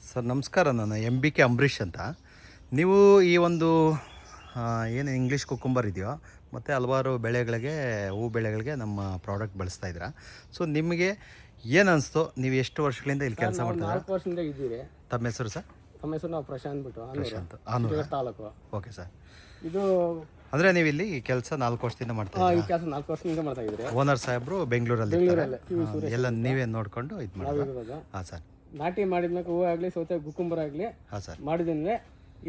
Sir ನಮಸ್ಕಾರ, ನಾನು MBK Ambareesh ಅಂತ. ನೀವು ಈ ಒಂದು ಏನು ಇಂಗ್ಲೀಷ್ ಕುಕ್ಕುಂಬರ್ ಇದೆಯೋ ಮತ್ತು ಹಲವಾರು ಬೆಳೆಗಳಿಗೆ, ಹೂ ಬೆಳೆಗಳಿಗೆ ನಮ್ಮ ಪ್ರಾಡಕ್ಟ್ ಬಳಸ್ತಾ ಇದ್ದೀರಾ. ಸೊ ನಿಮಗೆ ಏನು ಅನಿಸ್ತು? ನೀವು ಎಷ್ಟು ವರ್ಷಗಳಿಂದ ಇಲ್ಲಿ ಕೆಲಸ ಮಾಡ್ತೀರಾ? 4 ವರ್ಷದಿಂದ ಇದ್ದೀರಿ. ತಮ್ಮ ಹೆಸರು ಸರ್? ನಮ್ಮ ಹೆಸರು ನಾವು ಪ್ರಶಾಂತ್ ಬಿಟ್ಟು ಆನೂರು ತಾಲೂಕು. Okay sir. ಇದು ಅಂದರೆ ನೀವು ಇಲ್ಲಿ ಕೆಲಸ 4 ವರ್ಷದಿಂದ ಮಾಡ್ತಾ ಈ ಇದ್ದೀರಾ? ಕೆಲಸ 4 ವರ್ಷದಿಂದ ಮಾಡ್ತಾ ಇದ್ದೀರಿ. ಓನರ್ ಸಾಹೇಬರು ಬೆಂಗಳೂರಲ್ಲಿ ಇರ್ತಾರೆ. ಎಲ್ಲ ನೀವೇ ನೋಡಿಕೊಂಡು ಇದು ಮಾಡೋದು? ಇರೋದು. ಹಾಂ ಸರ್. ನಾಟಿ ಮಾಡಿದ್ಮೇಲೆ ಹೂವು ಆಗಲಿ ಸೌತೆ ಗುಕ್ಕುಂಬರ ಆಗಲಿ ಹಾಂ ಸರ್. ಮಾಡಿದ್ರೆ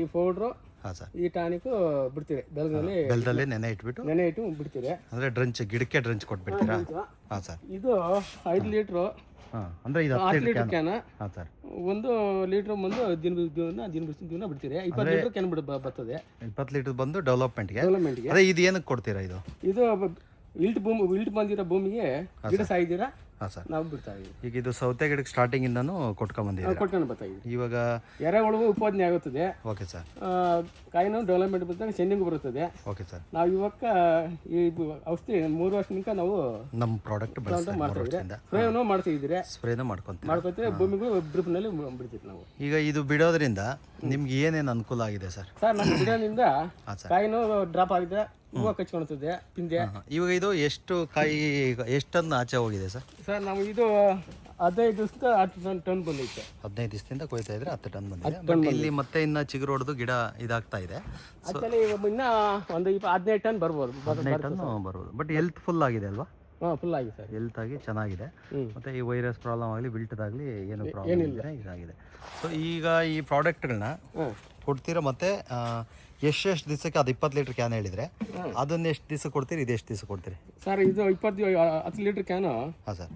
ಈ ಪೌಡ್ರು ಹಾಂ ಸರ್. ಈ ಟಾನಿಕ್ ಬಿಡ್ತೀರಿ. ಬೆಲ್ಲದಲ್ಲಿ ನೆನೆ ಇಟ್ಬಿಟ್ಟು ನೆನೆ ಇಟ್ಟು ಬಿಡ್ತೀರಿ. ಅಂದರೆ ಡ್ರಂಚ್, ಗಿಡಕ್ಕೆ ಡ್ರಂಚ್ ಕೊಟ್ಬಿಡ್ತೀರಾ? ಹಾಂ ಸರ್. ಇದು 5 ಲೀಟ್ರು, ಹಾಂ, ಅಂದರೆ ಇದು 10 ಲೀಟರ್ ಕ್ಯಾನ್. ಹಾಂ ಸರ್. 1 ಲೀಟ್ರ್ ಬಂದು ದಿನ ಬಿಡ್ತೀರಿ. 20 ಲೀಟ್ರ್ ಕ್ಯಾನ್ ಬರ್ತದೆ. 20 ಲೀಟರ್ ಬಂದು ಡೆವಲಪ್ಮೆಂಟ್ಗೆ. ಡೆವಲಪ್ಮೆಂಟ್ಗೆ. ಅದೇ ಇದು ಏನಕ್ಕೆ ಕೊಡ್ತೀರಾ? ಇದು ಇಲ್ಟ್ ಬಂದಿರೋ ಭೂಮಿಗೆ ಗಿಡ ಸಾಯಿದ್ದೀರಾ, ಹಾಂ ಸರ್. ನಾವು ಬಿಡ್ತಾ ಇದೀವಿ. ಈಗ ಇದು ಸೌತೆ ಗಿಡಕ್ಕೆ ಸ್ಟಾರ್ಟಿಂಗಿಂದನೂ ಕೊಟ್ಕೊಂಡ್ಬಂದಿದ್ದೀರಾ? ಕೊಟ್ಕೊಂಡು ಬರ್ತಾ ಇದೀವಿ. ಇವಾಗ ಎರೆಹುಳು ಉತ್ಪಾದನೆ ಆಗುತ್ತದೆ. Okay sir. ಕಾಯಿನೂ ಡೆವಲಪ್ಮೆಂಟ್ ಬಂದಾಗ ಚೆಂಡಿಂಗ್ ಬರುತ್ತದೆ. Okay sir. ನಾವು ಇವಾಗ ಈ ಔಷಧಿ 3 ವರ್ಷದಿಂದ ನಾವು ನಮ್ಮ ಪ್ರಾಡಕ್ಟ್ ಮಾಡ್ತಾ ಇದ್ದೀವಿ. ಸ್ಪ್ರೇನೂ ಮಾಡ್ತಾ ಇದ್ದೀರಿ. ಸ್ಪ್ರೇನ ಮಾಡ್ಕೊತೀವಿ. ಭೂಮಿಗೂ ಡ್ರಿಪ್ನಲ್ಲಿ ಬಿಡ್ತೀವಿ ನಾವು. ಈಗ ಇದು ಬಿಡೋದ್ರಿಂದ ನಿಮ್ಗೆ ಏನೇನು ಅನುಕೂಲ ಆಗಿದೆ ಸರ್? ಸರ್, ನಮ್ಮ ಗಿಡದಿಂದ ಹಾಂ ಸರ್. ಕಾಯಿನೂ ಡ್ರಾಪ್ ಆಗಿದೆ, ಹೂವು ಕಚ್ಕೊಳ್ತದೆ, ಪಿಂದೆ. ಇವಾಗ ಇದು ಎಷ್ಟು ಕಾಯಿ, ಎಷ್ಟನ್ನು ಆಚೆ ಹೋಗಿದೆ ಸರ್? ಸರ್, ನಾವು ಇದು 15 ದಿವಸಕ್ಕೆ 10 ಟನ್ ಬಂದೈತೆ. 15 ದಿವಸದಿಂದ ಕೊಯ್ತಾ ಇದ್ರೆ 10 ಟನ್ ಬಂದಿದೆ. ಬಟ್ ಇಲ್ಲಿ ಮತ್ತೆ ಇನ್ನ ಚಿಗುರು ಹೊಡೆದು ಗಿಡ ಇದಾಗ್ತಾ ಇದೆ. ಆಕ್ಚುಲಿ ಇನ್ನ ಒಂದು 15 ಟನ್ ಬರ್ಬೋದು. 15 ಟನ್ ಬರ್ಬೋದು. ಬಟ್ ಹೆಲ್ತ್ ಫುಲ್ ಆಗಿದೆ ಅಲ್ವಾ? ಹಾಂ, ಫುಲ್ ಆಗಿದೆ ಸರ್. ಹೆಲ್ತ್ ಆಗಿ ಚೆನ್ನಾಗಿದೆ. ಮತ್ತೆ ಈ ವೈರಸ್ ಪ್ರಾಬ್ಲಮ್ ಆಗಲಿ, ವಿಲ್ಟ್ದಾಗಲಿ ಏನು ಪ್ರಾಬ್ಲಮ್ ಇಲ್ಲ, ಇದಾಗಿದೆ. ಸೊ ಈಗ ಈ ಪ್ರಾಡಕ್ಟ್ಗಳನ್ನ ಕೊಡ್ತೀರಾ, ಮತ್ತೆ ಎಷ್ಟು ದಿವಸಕ್ಕೆ? ಅದು 20 ಲೀಟರ್ ಕ್ಯಾನ್ ಹೇಳಿದ್ರೆ ಅದನ್ನ ಎಷ್ಟು ದಿವಸ ಕೊಡ್ತೀರಿ? ಇದು ಎಷ್ಟು ದಿವಸ ಕೊಡ್ತೀರಿ ಸರ್? ಇದು 10 ಲೀಟರ್ ಕ್ಯಾನು. ಹಾಂ ಸರ್.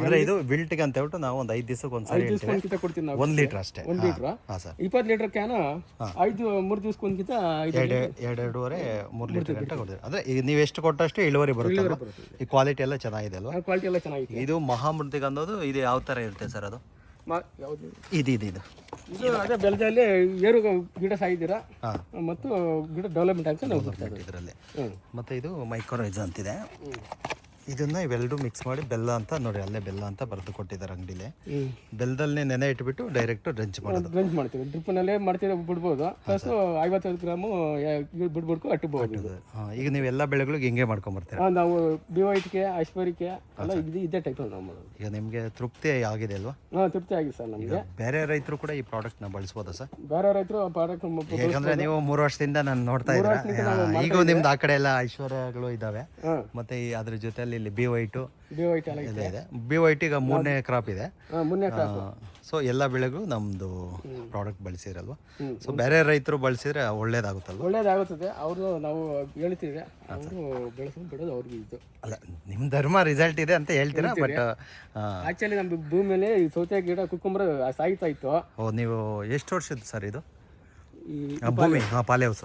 ಅಂದರೆ ಇದು ವಿಲ್ಟ್ಗೆ ಅಂತ ಹೇಳ್ಬಿಟ್ಟು ನಾವು ಒಂದು 5 ದಿವಸಕ್ಕೆ ಒಂದ್ಸರಿ ಕೊಡ್ತೀವಿ ನಾವು. 1 ಲೀಟರ್ ಅಷ್ಟೇ. 1 ಲೀಟರ್. ಹಾಂ ಸರ್. 20 ಲೀಟರ್ ಕ್ಯಾನು 3 ದಿವಸಕ್ಕೊಂದ್ಕಿಂತ 2.5-3 ಲೀಟರ್ ಗಂಟೆ ಕೊಡ್ತೀರಿ. ಅಂದರೆ ಈಗ ನೀವು ಎಷ್ಟು ಕೊಟ್ಟಷ್ಟು ಇಳುವರಿ ಬರುತ್ತೆ. ಈ ಕ್ವಾಲಿಟಿ ಎಲ್ಲ ಚೆನ್ನಾಗಿದೆ ಅಲ್ವಾ? ಕ್ವಾಲಿಟಿ ಎಲ್ಲ ಚೆನ್ನಾಗಿದೆ. ಇದು ಮಹಾಮೃತಿಗೆ ಅನ್ನೋದು ಇದು ಯಾವ ಥರ ಇರುತ್ತೆ ಸರ್? ಅದು ಯಾವುದು? ಇದು ಅದೇ ಬೆಳೆದಲ್ಲಿ ಏರು ಗಿಡ ಸಾಯಿದ್ದೀರಾ, ಹಾಂ, ಮತ್ತು ಗಿಡ ಡೆವಲಪ್ಮೆಂಟ್ ಅಂತ ನಾವು ಬಿಡ್ತಾ ಇದ್ದೀವಿ ಇದರಲ್ಲಿ. ಮತ್ತು ಇದು ಮೈಕ್ರೋರೈಸ್ ಅಂತಿದೆ. ಇದನ್ನ ಇವೆರಡು ಮಿಕ್ಸ್ ಮಾಡಿ ಬೆಲ್ಲ ಅಂತ ನೋಡಿ, ಅಲ್ಲೇ ಬೆಲ್ಲ ಅಂತ ಬರೆದು ಕೊಟ್ಟಿದ್ದಾರೆ ಅಂಗಡಿಲಿ. ಬೆಲ್ಲದಲ್ಲೇ ನೆನೆ ಇಟ್ಬಿಟ್ಟು ಡೈರೆಕ್ಟ್ ಡ್ರಂಚ್ ಮಾಡೋದು. ಡ್ರಂಚ್ ಮಾಡ್ತೀವಿ, ಡ್ರಿಪ್ನಲ್ಲೇ ಮಾಡ್ತೀವಿ, ಬಿಡ್ಬೋದು. ಪ್ಲಸ್ 55 ಗ್ರಾಮು ಬಿಡ್ಬಿಡ್ಕು ಅಟ್ಟಬಹುದು. ಈಗ ನೀವು ಎಲ್ಲ ಬೆಳೆಗಳಿಗೆ ಹಿಂಗೆ ಮಾಡ್ಕೊಂಬರ್ತೀರಾ? ನಾವು BYTK, ಐಶ್ವರ್ಯಕ್ಕೆ ಎಲ್ಲ ಇದೇ ಟೈಪ್ ನಾವು ಮಾಡೋದು. ಈಗ ನಿಮಗೆ ತೃಪ್ತಿ ಆಗಿದೆ ಅಲ್ವಾ? ಹಾಂ, ತೃಪ್ತಿ ಆಗಿದೆ ಸರ್ ನಮಗೆ. ಬೇರೆ ರೈತರು ಕೂಡ ಈ ಪ್ರಾಡಕ್ಟ್ನ ಬಳಸ್ಬೋದಾ ಸರ್? ಬೇರೆ ರೈತರು ಪ್ರಾಡಕ್ಟ್, ಯಾಕಂದ್ರೆ ನೀವು 3 ವರ್ಷದಿಂದ ನಾನು ನೋಡ್ತಾ ಇದ್ದೀರಾ. ಈಗ ನಿಮ್ದು ಆ ಕಡೆ ಎಲ್ಲ ಐಶ್ವರ್ಯಗಳು ಇದಾವೆ, ಮತ್ತೆ ಅದ್ರ ಜೊತೆಲಿ ಇಲ್ಲಿ BYT ಎಲ್ಲ ಇದೆ. BYT ಈಗ 3ನೇ ಕ್ರಾಪ್ ಇದೆ. ಸೊ ಎಲ್ಲ ಬೆಳೆಗಳು ನಮ್ದು ಪ್ರಾಡಕ್ಟ್ ಬಳಸಿರಲ್ವಾ? ಸೊ ಬೇರೆ ರೈತರು ಬಳಸಿದ್ರೆ ಒಳ್ಳೇದಾಗುತ್ತಲ್ವ? ಅವರು ನಾವು ಹೇಳ್ತೀವಿ, ಅವರು ಬೆಳೆಸೋದು ಬಿಡೋದು ಅವ್ರಿಗೆ ಇದು ಅಲ್ಲ. ನಿಮ್ಮ ಧರ್ಮ ರಿಸಲ್ಟ್ ಇದೆ ಅಂತ ಹೇಳ್ತೀರಾ, ಬಟ್ ಆಕ್ಚುಲಿ ನಮ್ಮ ಭೂಮಿಯಲ್ಲಿ ಸೌತೆ ಗಿಡ ಕುಕ್ಕುಂಬರ ಸಾಯ್ತಾ ಇತ್ತು. ಓ, ನೀವು ಎಷ್ಟು ವರ್ಷದ್ದು ಸರ್ ಇದು ಭೂಮಿ? ಪಾಲಿ ಹೌಸ್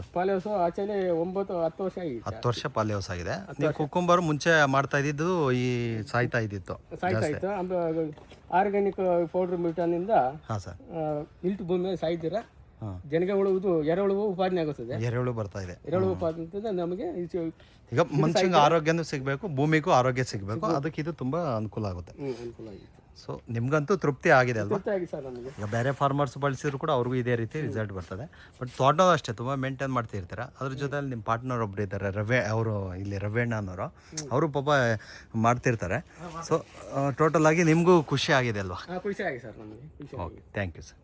ಆಕ್ಚುಲಿ 9-10 ವರ್ಷ ಆಗಿದೆ. 10 ವರ್ಷ ಪಾಲಿ ಹೌಸ್ ಆಗಿದೆ. ನೀವು ಕುಕ್ಕುಂಬರ್ ಮುಂಚೆ ಮಾಡ್ತಾ ಇದ್ದಿದ್ದು ಈ ಸಾಯ್ತಾ ಇತ್ತು. ಆರ್ಗ್ಯಾನಿಕ್ ಪೌಡರ್ ಮಿಟನಿಂದ. ಹಾಂ ಸರ್. ಇಲ್ಟ್ ಭೂಮಿ ಸಾಯ್ತೀರಾ, ಜನಗಳು ಎರೆಹುಳು ಉತ್ಪಾದನೆ ಆಗುತ್ತದೆ. ಎರೆಹುಳು ಬರ್ತಾ ಇದೆ. ಎರೆಹುಳು ಉತ್ಪಾದನೆ ನಮಗೆ ಈಗ ಮನುಷ್ಯಂಗೆ ಆರೋಗ್ಯನೂ ಸಿಗಬೇಕು, ಭೂಮಿಗೂ ಆರೋಗ್ಯ ಸಿಗಬೇಕು. ಅದಕ್ಕೆ ಇದು ತುಂಬಾ ಅನುಕೂಲ ಆಗುತ್ತೆ. ಅನುಕೂಲ ಆಗಿದೆ. ಸೊ ನಿಮ್ಗಂತೂ ತೃಪ್ತಿ ಆಗಿದೆ ಅಲ್ವಾ? ಈಗ ಬೇರೆ ಫಾರ್ಮರ್ಸ್ ಬಳಸಿದ್ರು ಕೂಡ ಅವ್ರಿಗೂ ಇದೇ ರೀತಿ ರಿಸಲ್ಟ್ ಬರ್ತದೆ. ಬಟ್ ತೋಟ ಅಷ್ಟೇ ತುಂಬ ಮೇಂಟೈನ್ ಮಾಡ್ತಿರ್ತೀರ. ಅದ್ರ ಜೊತೆಲಿ ನಿಮ್ಮ ಪಾರ್ಟ್ನರ್ ಒಬ್ರು ಇದ್ದಾರೆ, ಅವರು ಇಲ್ಲಿ ರವೀಣ್ಣ ಅನ್ನೋರು, ಅವರು ಪಾಪ ಮಾಡ್ತಿರ್ತಾರೆ. ಸೊ ಟೋಟಲ್ ಆಗಿ ನಿಮಗೂ ಖುಷಿ ಆಗಿದೆ ಅಲ್ವಾ? ಖುಷಿ ಆಗಿದೆ ಸರ್ ನಮಗೆ. Okay, thank you sir.